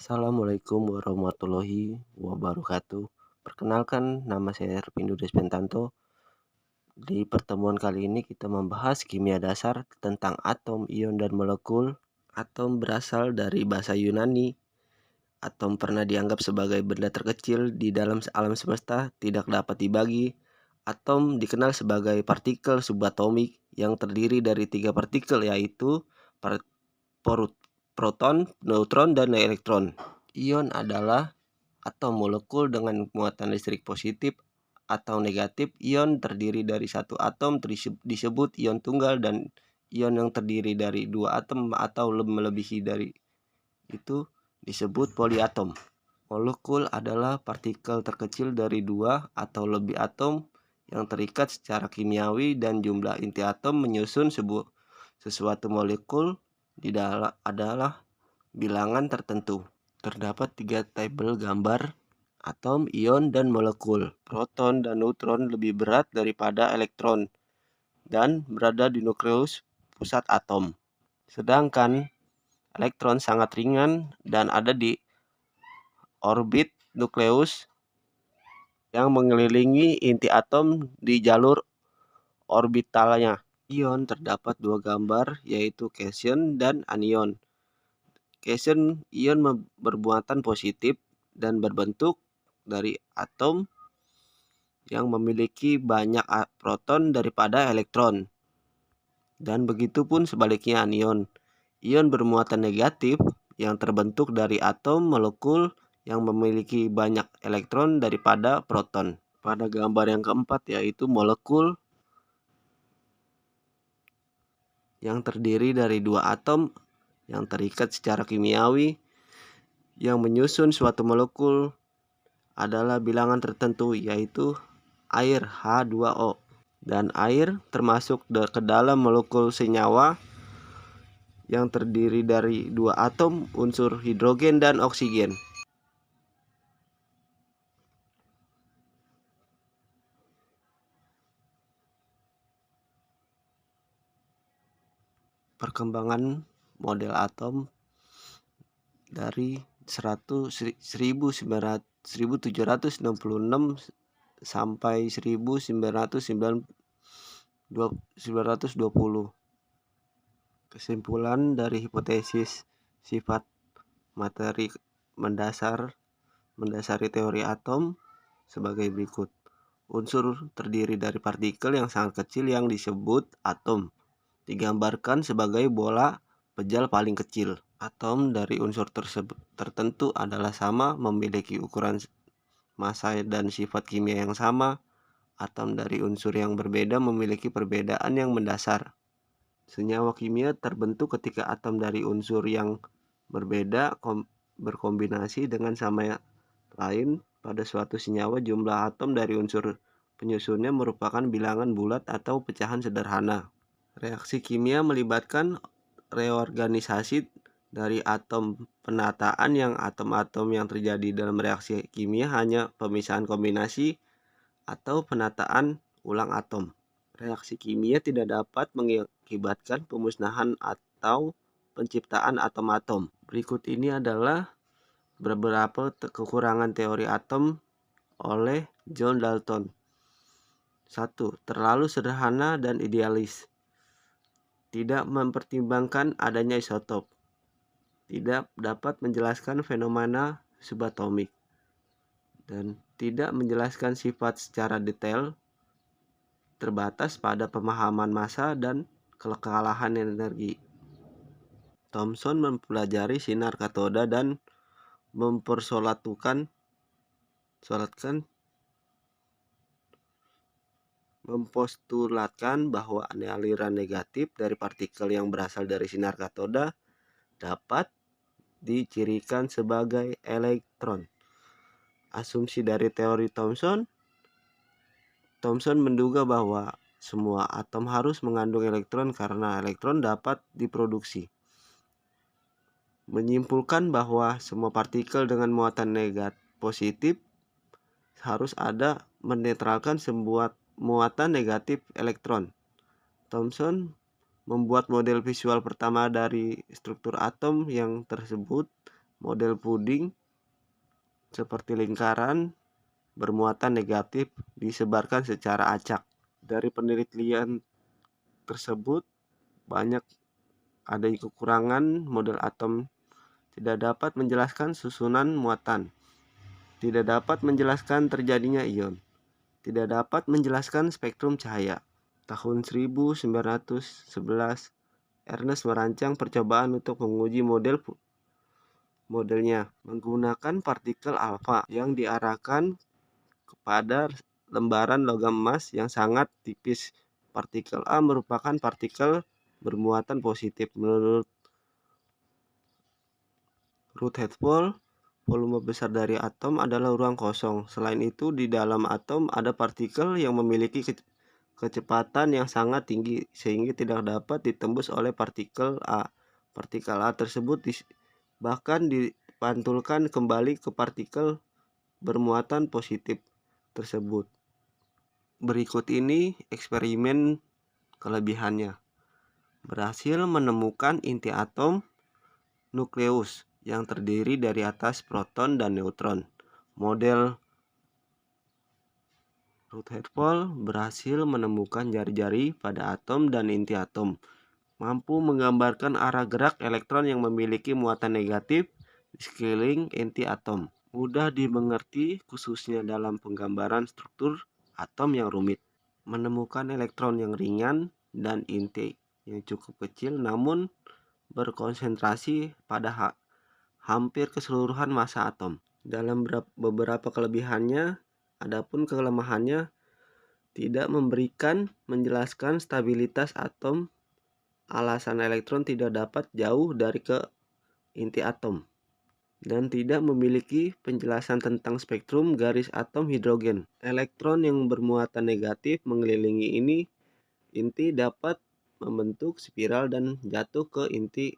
Assalamualaikum warahmatullahi wabarakatuh. Perkenalkan, nama saya Erpindo Despentanto. Di pertemuan kali ini kita membahas kimia dasar tentang atom, ion, dan molekul. Atom berasal dari bahasa Yunani. Atom pernah dianggap sebagai benda terkecil di dalam alam semesta, tidak dapat dibagi. Atom dikenal sebagai partikel subatomik yang terdiri dari 3 partikel, yaitu proton, neutron, dan elektron. Ion adalah atau molekul dengan muatan listrik positif atau negatif. Ion terdiri dari satu atom disebut ion tunggal, dan ion yang terdiri dari dua atom atau melebihi dari itu disebut poliatom. Molekul adalah partikel terkecil dari dua atau lebih atom yang terikat secara kimiawi, dan jumlah inti atom menyusun sesuatu molekul adalah bilangan tertentu. Terdapat 3 tabel gambar atom, ion, dan molekul. Proton dan neutron lebih berat daripada elektron dan berada di nukleus pusat atom. Sedangkan elektron sangat ringan dan ada di orbit nukleus yang mengelilingi inti atom di jalur orbitalnya. Ion terdapat 2 gambar, yaitu cation dan anion. Cation ion bermuatan positif dan berbentuk dari atom yang memiliki banyak proton daripada elektron. Dan begitu pun sebaliknya anion. Ion bermuatan negatif yang terbentuk dari atom molekul yang memiliki banyak elektron daripada proton. Pada gambar yang keempat, yaitu molekul yang terdiri dari dua atom yang terikat secara kimiawi yang menyusun suatu molekul adalah bilangan tertentu, yaitu air H2O. Dan air termasuk ke dalam molekul senyawa yang terdiri dari dua atom unsur hidrogen dan oksigen. Perkembangan model atom dari 1766 sampai 1920. Kesimpulan dari hipotesis sifat materi mendasari teori atom sebagai berikut. Unsur terdiri dari partikel yang sangat kecil yang disebut atom, digambarkan sebagai bola pejal paling kecil. Atom dari unsur tertentu adalah sama, memiliki ukuran, massa, dan sifat kimia yang sama. Atom dari unsur yang berbeda memiliki perbedaan yang mendasar. Senyawa kimia terbentuk ketika atom dari unsur yang berbeda berkombinasi dengan sama lain pada suatu senyawa. Jumlah atom dari unsur penyusunnya merupakan bilangan bulat atau pecahan sederhana. Reaksi kimia melibatkan reorganisasi dari atom. Penataan yang atom-atom yang terjadi dalam reaksi kimia hanya pemisahan kombinasi atau penataan ulang atom. Reaksi kimia tidak dapat mengakibatkan pemusnahan atau penciptaan atom-atom. Berikut ini adalah beberapa kekurangan teori atom oleh John Dalton. 1. Terlalu sederhana dan idealis. Tidak mempertimbangkan adanya isotop. Tidak dapat menjelaskan fenomena subatomik. Dan tidak menjelaskan sifat secara detail. Terbatas pada pemahaman massa dan kekalahan energi. Thomson mempelajari sinar katoda dan mempersolatkan mempostulatkan bahwa aliran negatif dari partikel yang berasal dari sinar katoda dapat dicirikan sebagai elektron. Asumsi dari teori Thomson menduga bahwa semua atom harus mengandung elektron karena elektron dapat diproduksi. Menyimpulkan bahwa semua partikel dengan muatan negatif positif harus ada menetralkan sebuah muatan negatif elektron. Thomson membuat model visual pertama dari struktur atom yang tersebut Model puding seperti lingkaran bermuatan negatif disebarkan secara acak. Dari penelitian tersebut banyak ada kekurangan model atom tidak dapat menjelaskan susunan muatan, tidak dapat menjelaskan terjadinya ion, tidak dapat menjelaskan spektrum cahaya. Tahun 1911, Ernst merancang percobaan untuk menguji modelnya menggunakan partikel alfa yang diarahkan kepada lembaran logam emas yang sangat tipis. Partikel A merupakan partikel bermuatan positif. Menurut Rutherford, volume besar dari atom adalah ruang kosong. Selain itu, di dalam atom ada partikel yang memiliki kecepatan yang sangat tinggi sehingga tidak dapat ditembus oleh partikel A. Partikel A tersebut bahkan dipantulkan kembali ke partikel bermuatan positif tersebut. Berikut ini eksperimen kelebihannya. Berhasil menemukan inti atom nukleus yang terdiri dari atas proton dan neutron. Model Rutherford berhasil menemukan jari-jari pada atom dan inti atom, mampu menggambarkan arah gerak elektron yang memiliki muatan negatif di sekeliling inti atom. Mudah dimengerti khususnya dalam penggambaran struktur atom yang rumit. Menemukan elektron yang ringan dan inti yang cukup kecil namun berkonsentrasi pada hampir keseluruhan massa atom. Dalam beberapa kelebihannya, adapun kelemahannya tidak memberikan menjelaskan stabilitas atom. Alasan elektron tidak dapat jauh dari ke inti atom dan tidak memiliki penjelasan tentang spektrum garis atom hidrogen. Elektron yang bermuatan negatif mengelilingi inti dapat membentuk spiral dan jatuh ke inti.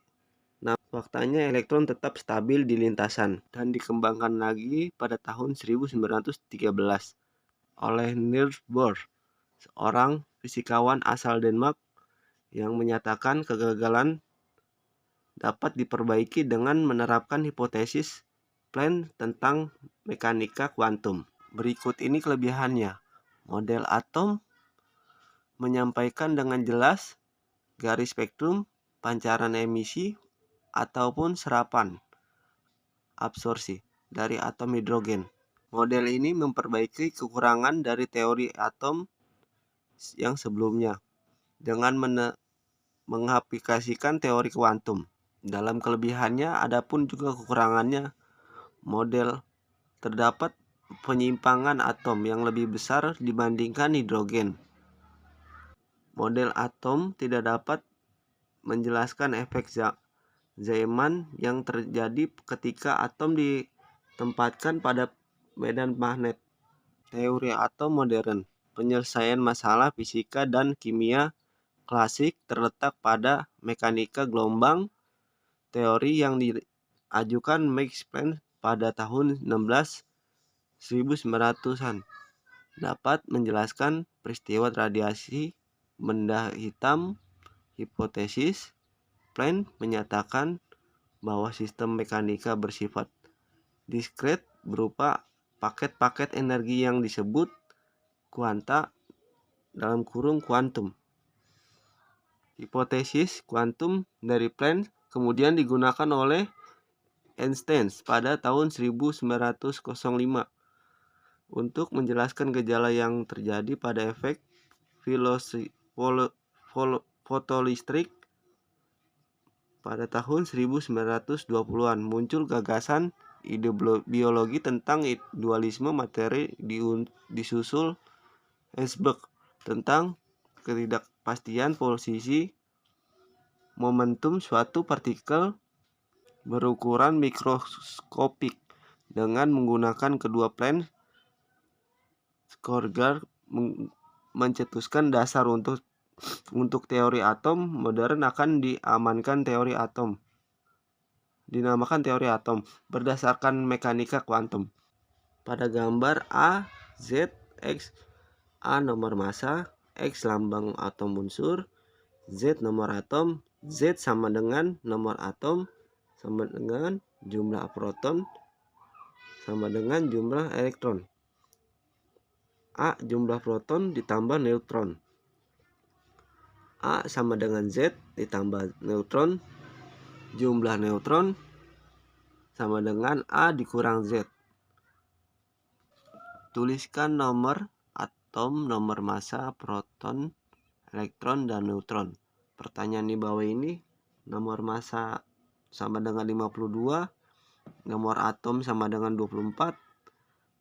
Nah, faktanya elektron tetap stabil di lintasan dan dikembangkan lagi pada tahun 1913 oleh Niels Bohr, seorang fisikawan asal Denmark yang menyatakan kegagalan dapat diperbaiki dengan menerapkan hipotesis Planck tentang mekanika kuantum. Berikut ini kelebihannya. Model atom menyampaikan dengan jelas garis spektrum, pancaran emisi, ataupun serapan absorpsi dari atom hidrogen. Model ini memperbaiki kekurangan dari teori atom yang sebelumnya dengan mengaplikasikan teori kuantum. Dalam kelebihannya, adapun juga kekurangannya. Model terdapat penyimpangan atom yang lebih besar dibandingkan hidrogen. Model atom tidak dapat menjelaskan efek Zeeman yang terjadi ketika atom ditempatkan pada medan magnet. Teori atom modern, penyelesaian masalah fisika dan kimia klasik terletak pada mekanika gelombang. Teori yang diajukan Max Planck pada tahun 1900-an dapat menjelaskan peristiwa radiasi benda hitam. Hipotesis Planck menyatakan bahwa sistem mekanika bersifat diskret berupa paket-paket energi yang disebut kuanta (kuantum). Hipotesis kuantum dari Planck kemudian digunakan oleh Einstein pada tahun 1905 untuk menjelaskan gejala yang terjadi pada efek fotolistrik. Pada tahun 1920-an muncul gagasan ide biologi tentang dualisme materi disusul Heisenberg tentang ketidakpastian posisi momentum suatu partikel berukuran mikroskopik. Dengan menggunakan kedua Planck, Schrödinger mencetuskan dasar untuk teori atom modern akan dinamakan teori atom berdasarkan mekanika kuantum. Pada gambar A, Z, X, A nomor massa, X lambang atom unsur, Z nomor atom, Z sama dengan nomor atom sama dengan jumlah proton sama dengan jumlah elektron. A jumlah proton ditambah neutron. A sama dengan Z ditambah neutron. Jumlah neutron sama dengan A dikurang Z. Tuliskan nomor atom, nomor massa, proton, elektron, dan neutron. Pertanyaan di bawah ini, nomor massa sama dengan 52, nomor atom sama dengan 24,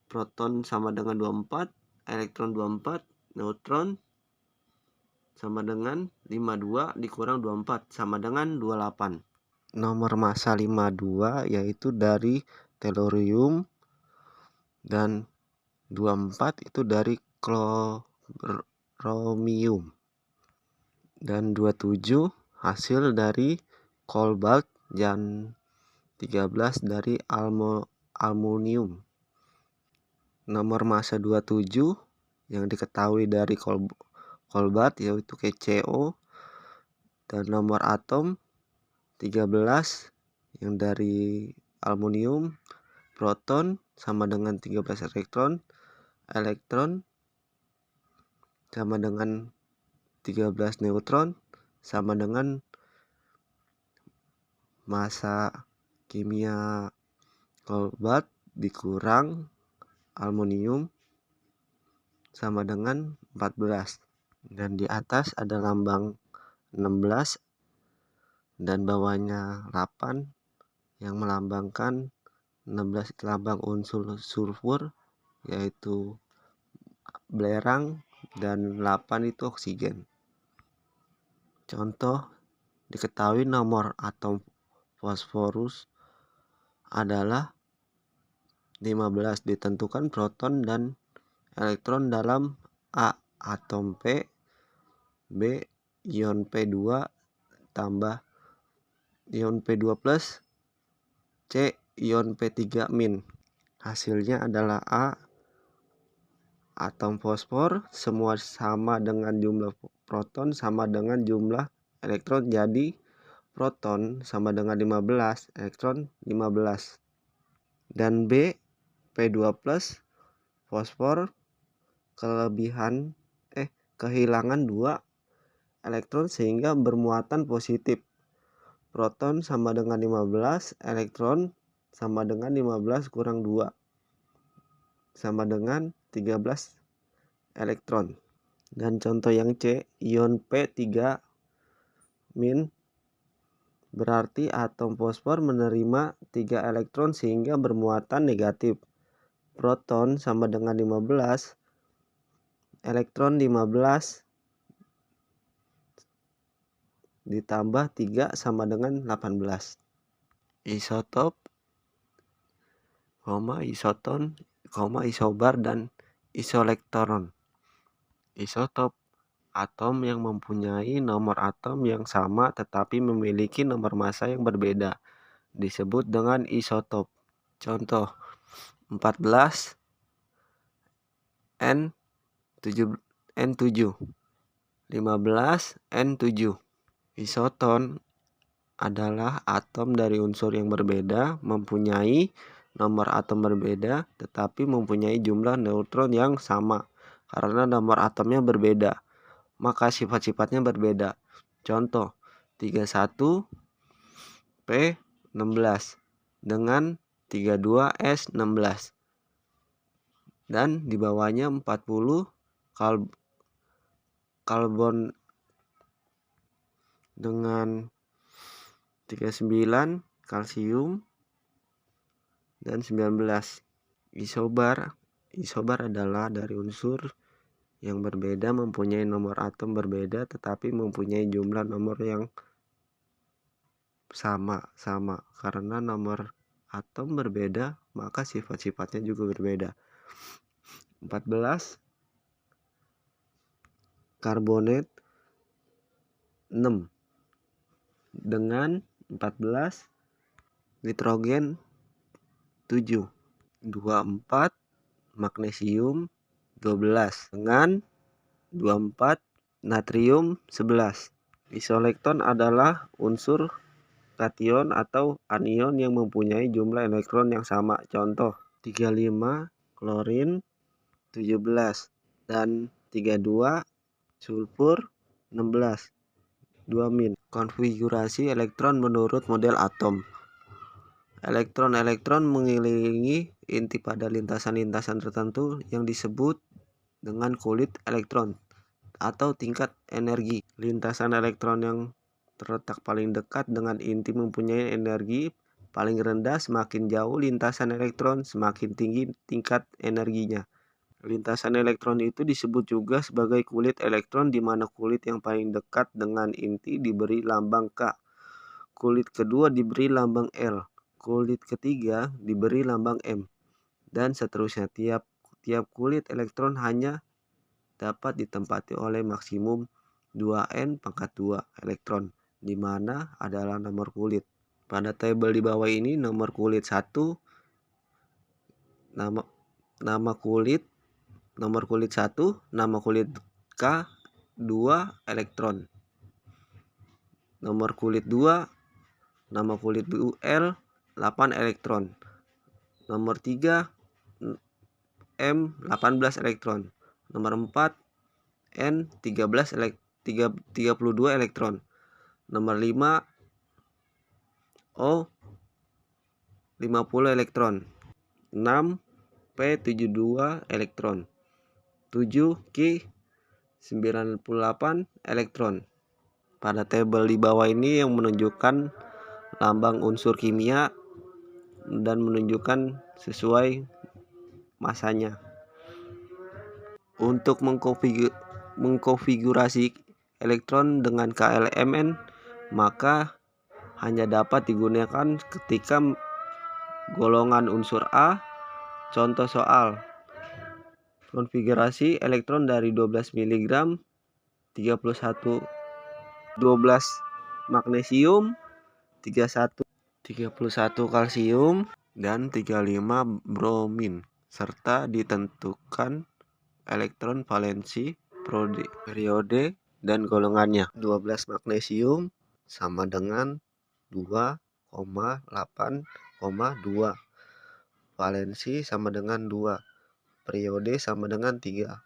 proton sama dengan 24, elektron 24, neutron sama dengan 52 dikurang 24 sama dengan 28. Nomor massa 52 yaitu dari tellurium dan 24 itu dari chromium. Dan 27 hasil dari cobalt dan 13 dari aluminium. Nomor massa 27 yang diketahui dari cobalt yaitu KCO, dan nomor atom 13 yang dari aluminium. Proton sama dengan 13 elektron, elektron sama dengan 13 neutron, sama dengan massa kimia cobalt dikurang aluminium sama dengan 14. Dan di atas ada lambang 16 dan bawahnya 8 yang melambangkan 16 lambang unsur sulfur yaitu belerang, dan 8 itu oksigen. Contoh, diketahui nomor atom fosforus adalah 15. Ditentukan proton dan elektron dalam A. Atom P, B. Ion P2 tambah ion P2 plus, C. Ion P3 min. Hasilnya adalah A. Atom fosfor semua sama dengan jumlah proton sama dengan jumlah elektron, jadi proton sama dengan 15, elektron 15. Dan B, P2 plus fosfor kehilangan 2 elektron sehingga bermuatan positif. Proton sama dengan 15, elektron sama dengan 15 kurang 2 sama dengan 13 elektron. Dan contoh yang C, ion P3 min, berarti atom fosfor menerima 3 elektron sehingga bermuatan negatif. Proton sama dengan 15, elektron 15 ditambah 3 sama dengan 18. Isotop, isoton, isobar, dan isoelektron. Isotop, atom yang mempunyai nomor atom yang sama tetapi memiliki nomor massa yang berbeda, disebut dengan isotop. Contoh, 14 N7, 15 N7. Isoton adalah atom dari unsur yang berbeda, mempunyai nomor atom berbeda, tetapi mempunyai jumlah neutron yang sama. Karena nomor atomnya berbeda, maka sifat-sifatnya berbeda. Contoh, 31 P16 dengan 32 S16. Dan di bawahnya 40 karbon dengan 39 kalsium dan 19. Isobar adalah dari unsur yang berbeda, mempunyai nomor atom berbeda tetapi mempunyai jumlah nomor yang sama. Karena nomor atom berbeda, maka sifat-sifatnya juga berbeda. 14 karbonat 6 dengan 14 nitrogen 7. 24 magnesium 12 dengan 24 natrium 11. Isoelektron adalah unsur kation atau anion yang mempunyai jumlah elektron yang sama. Contoh 35 klorin 17 dan 32 sulfur 16. 2 konfigurasi elektron menurut model atom. Elektron-elektron mengelilingi inti pada lintasan-lintasan tertentu yang disebut dengan kulit elektron atau tingkat energi. Lintasan elektron yang terletak paling dekat dengan inti mempunyai energi paling rendah. Semakin jauh lintasan elektron, semakin tinggi tingkat energinya. Lintasan elektron itu disebut juga sebagai kulit elektron, di mana kulit yang paling dekat dengan inti diberi lambang K, kulit kedua diberi lambang L, kulit ketiga diberi lambang M, dan seterusnya. Tiap kulit elektron hanya dapat ditempati oleh maksimum 2n⁻² elektron, di mana adalah nomor kulit. Pada tabel di bawah ini nomor kulit 1, nama kulit 1, nama kulit K 2 elektron. Nomor kulit 2, nama kulit L 8 elektron. Nomor 3 M 18 elektron. Nomor 4 N 32 elektron. Nomor 5 O 50 elektron. 6 P 72 elektron. 7 Q 98 elektron. Pada tabel di bawah ini yang menunjukkan lambang unsur kimia dan menunjukkan sesuai masanya. Untuk mengkonfigurasi elektron dengan KLMN, maka hanya dapat digunakan ketika golongan unsur A. Contoh soal: konfigurasi elektron dari 12 mg, 12 magnesium, 31 kalsium, dan 35 bromin, serta ditentukan elektron valensi, periode, dan golongannya. 12 magnesium sama dengan 2,8,2, valensi sama dengan 2, periode sama dengan 3,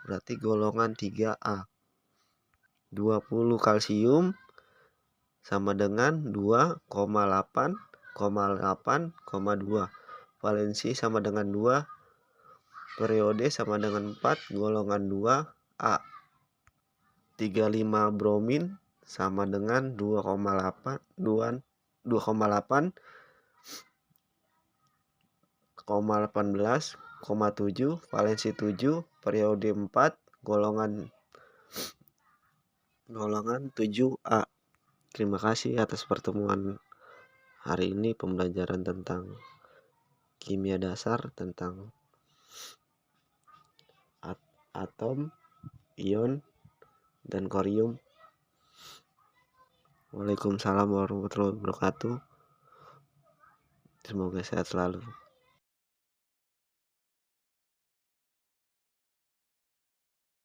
berarti golongan 3A. 20 kalsium sama dengan 2,8,2, valensi sama dengan 2, periode sama dengan 4, golongan 2A. 35 bromin sama dengan 2,18,7, valensi 7, periode 4, golongan 7A. Terima kasih atas pertemuan hari ini, pembelajaran tentang kimia dasar, tentang atom, ion, dan korium. Waalaikumsalam warahmatullahi wabarakatuh. Semoga sehat selalu.